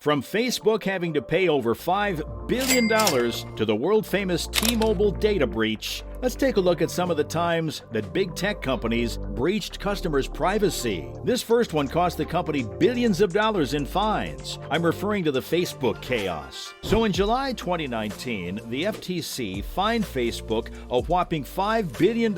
From Facebook having to pay over $5 billion to the world-famous T-Mobile data breach, let's take a look at some of the times that big tech companies breached customers' privacy. This first one cost the company billions of dollars in fines. I'm referring to the Facebook chaos. So in July 2019, the FTC fined Facebook a whopping $5 billion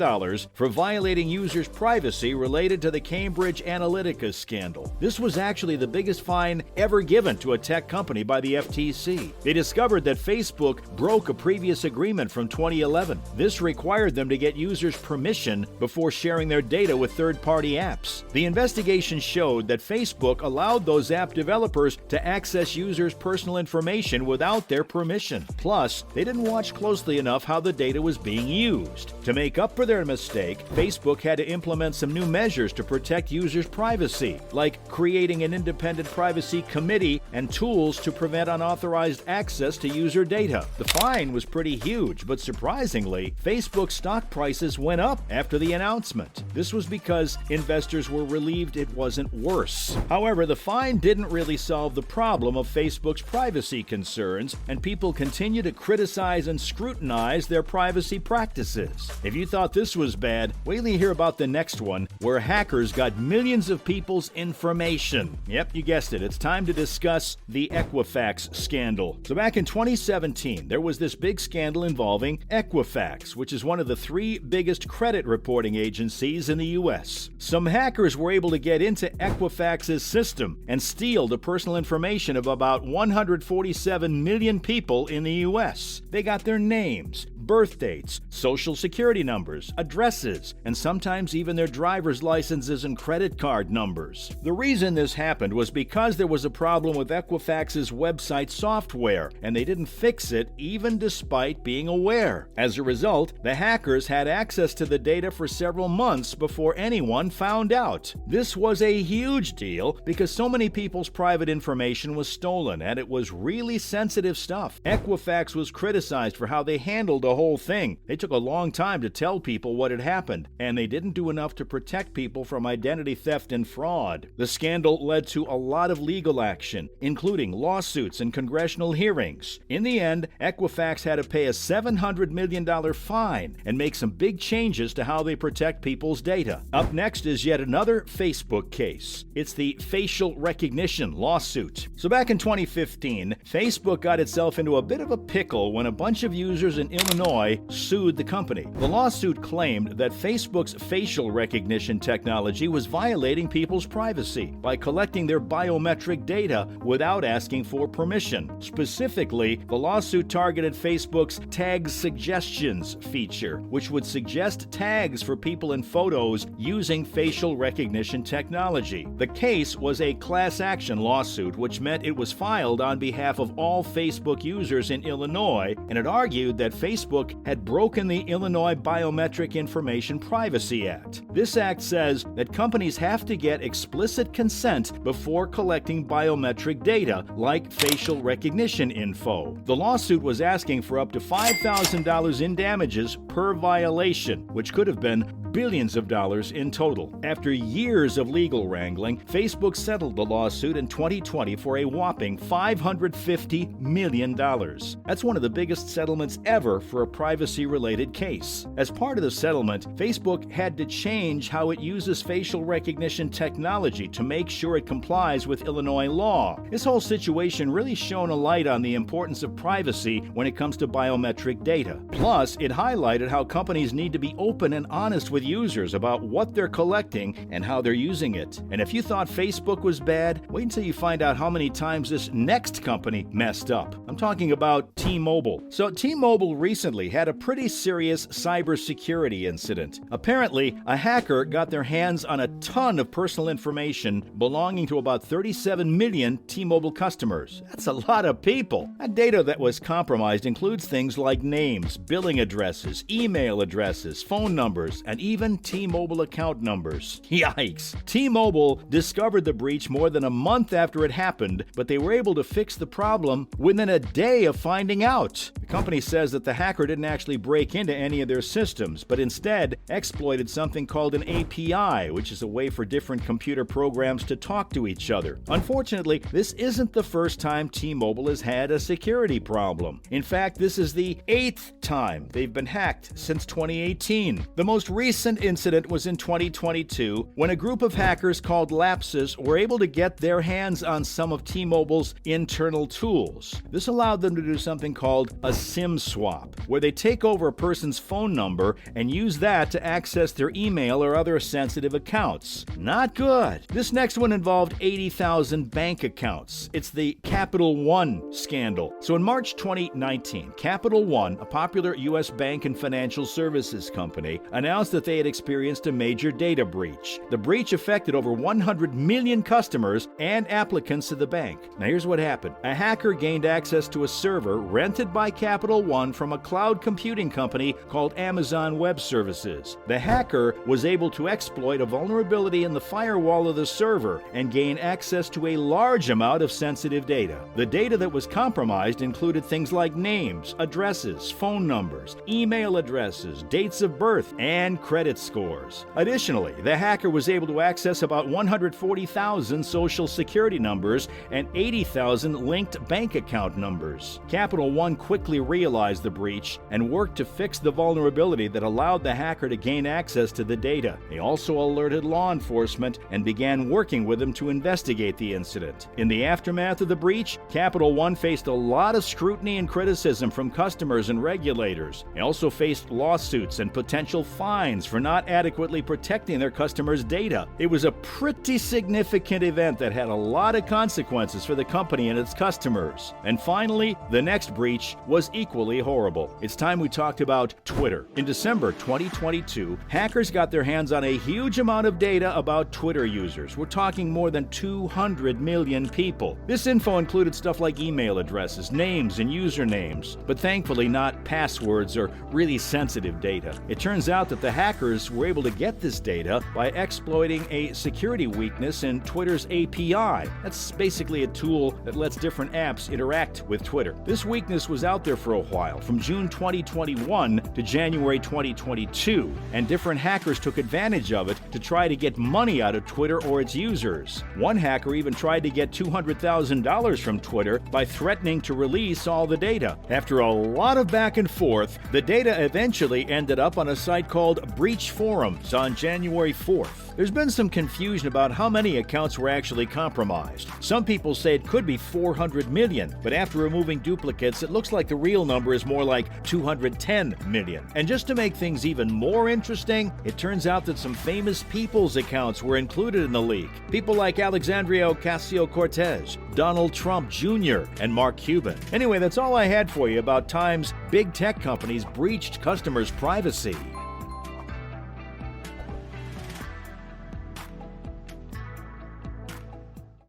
for violating users' privacy related to the Cambridge Analytica scandal. This was actually the biggest fine ever given to a tech company by the FTC. They discovered that Facebook broke a previous agreement from 2011. This required them to get users' permission before sharing their data with third-party apps. The investigation showed that Facebook allowed those app developers to access users' personal information without their permission. Plus, they didn't watch closely enough how the data was being used. To make up for their mistake, Facebook had to implement some new measures to protect users' privacy, like creating an independent privacy committee and tools to prevent unauthorized access to user data. The fine was pretty huge, but surprisingly, Facebook stock prices went up after the announcement. This was because investors were relieved it wasn't worse. However, the fine didn't really solve the problem of Facebook's privacy concerns, and people continue to criticize and scrutinize their privacy practices. If you thought this was bad, wait till you hear about the next one, where hackers got millions of people's information. Yep, you guessed it. It's time to discuss the Equifax scandal. So back in 2017, there was this big scandal involving Equifax, which is one of the three biggest credit reporting agencies in the U.S. Some hackers were able to get into Equifax's system and steal the personal information of about 147 million people in the U.S. They got their names, birth dates, social security numbers, addresses, and sometimes even their driver's licenses and credit card numbers. The reason this happened was because there was a problem with Equifax's website software, and they didn't fix it even despite being aware. As a result, the hackers had access to the data for several months before anyone found out. This was a huge deal because so many people's private information was stolen, and it was really sensitive stuff. Equifax was criticized for how they handled the whole thing. They took a long time to tell people what had happened, and they didn't do enough to protect people from identity theft and fraud. The scandal led to a lot of legal action, including lawsuits and congressional hearings. In the end, Equifax had to pay a $700 million fine and make some big changes to how they protect people's data. Up next is yet another Facebook case. It's the facial recognition lawsuit. So back in 2015, Facebook got itself into a bit of a pickle when a bunch of users in Illinois sued the company. The lawsuit claimed that Facebook's facial recognition technology was violating people's privacy by collecting their biometric data without asking for permission. Specifically, the lawsuit targeted Facebook's Tag Suggestions feature, which would suggest tags for people in photos using facial recognition technology. The case was a class action lawsuit, which meant it was filed on behalf of all Facebook users in Illinois, and it argued that Facebook had broken the Illinois Biometric Information Privacy Act. This act says that companies have to get explicit consent before collecting biometric data, like facial recognition info. The lawsuit was asking for up to $5,000 in damages per violation, which could have been billions of dollars in total. After years of legal wrangling, Facebook settled the lawsuit in 2020 for a whopping $550 million. That's one of the biggest settlements ever for a privacy-related case. As part of the settlement, Facebook had to change how it uses facial recognition technology to make sure it complies with Illinois law. This whole situation really shone a light on the importance of privacy when it comes to biometric data. Plus, it highlighted how companies need to be open and honest with users about what they're collecting and how they're using it. And if you thought Facebook was bad, wait until you find out how many times this next company messed up. I'm talking about T-Mobile. So T-Mobile recently had a pretty serious cybersecurity incident. Apparently, a hacker got their hands on a ton of personal information belonging to about 37 million T-Mobile customers. That's a lot of people. That data that was compromised includes things like names, billing addresses, email addresses, phone numbers, and even T-Mobile account numbers. Yikes! T-Mobile discovered the breach more than a month after it happened, but they were able to fix the problem within a day of finding out. The company says that the hacker didn't actually break into any of their systems, but instead exploited something called an API, which is a way for different computer programs to talk to each other. Unfortunately, this isn't the first time T-Mobile has had a security problem. In fact, this is the 8th time they've been hacked since 2018. The most recent incident was in 2022 when a group of hackers called Lapsus were able to get their hands on some of T-Mobile's internal tools. This allowed them to do something called a SIM swap, where they take over a person's phone number and use that to access their email or other sensitive accounts. Not good. This next one involved 80,000 bank accounts. It's the Capital One scandal. So in March 2019, Capital One, a popular U.S. bank and financial services company, announced that they had experienced a major data breach. The breach affected over 100 million customers and applicants to the bank. Now here's what happened. A hacker gained access to a server rented by Capital One from a cloud computing company called Amazon Web Services. The hacker was able to exploit a vulnerability in the firewall of the server and gain access to a large amount of sensitive data. The data that was compromised included things like names, addresses, phone numbers, email addresses, dates of birth, and credit scores. Additionally, the hacker was able to access about 140,000 social security numbers and 80,000 linked bank account numbers. Capital One quickly realized the breach and worked to fix the vulnerability that allowed the hacker to gain access to the data. They also alerted law enforcement and began working with them to investigate the incident. In the aftermath of the breach, Capital One faced a lot of scrutiny and criticism from customers and regulators. They also faced lawsuits and potential fines for not adequately protecting their customers' data. It was a pretty significant event that had a lot of consequences for the company and its customers. And finally, the next breach was equally horrible. It's time we talked about Twitter. In December 2022, hackers got their hands on a huge amount of data about Twitter users. We're talking more than 200 million people. This info included stuff like email addresses, names, and usernames, but thankfully not passwords or really sensitive data. It turns out that the hackers were able to get this data by exploiting a security weakness in Twitter's API. That's basically a tool that lets different apps interact with Twitter. This weakness was out there for a while, from June 2021 to January 2022, and different hackers took advantage of it to try to get money out of Twitter or its users. One hacker even tried to get $200,000 from Twitter by threatening to release all the data. After a lot of back and forth, the data eventually ended up on a site called Breach Forums on January 4th. There's been some confusion about how many accounts were actually compromised. Some people say it could be 400 million, but after removing duplicates, it looks like the real number is more like 210 million. And just to make things even more interesting, it turns out that some famous people's accounts were included in the leak. People like Alexandria Ocasio-Cortez, Donald Trump Jr., and Mark Cuban. Anyway, that's all I had for you about times big tech companies breached customers' privacy.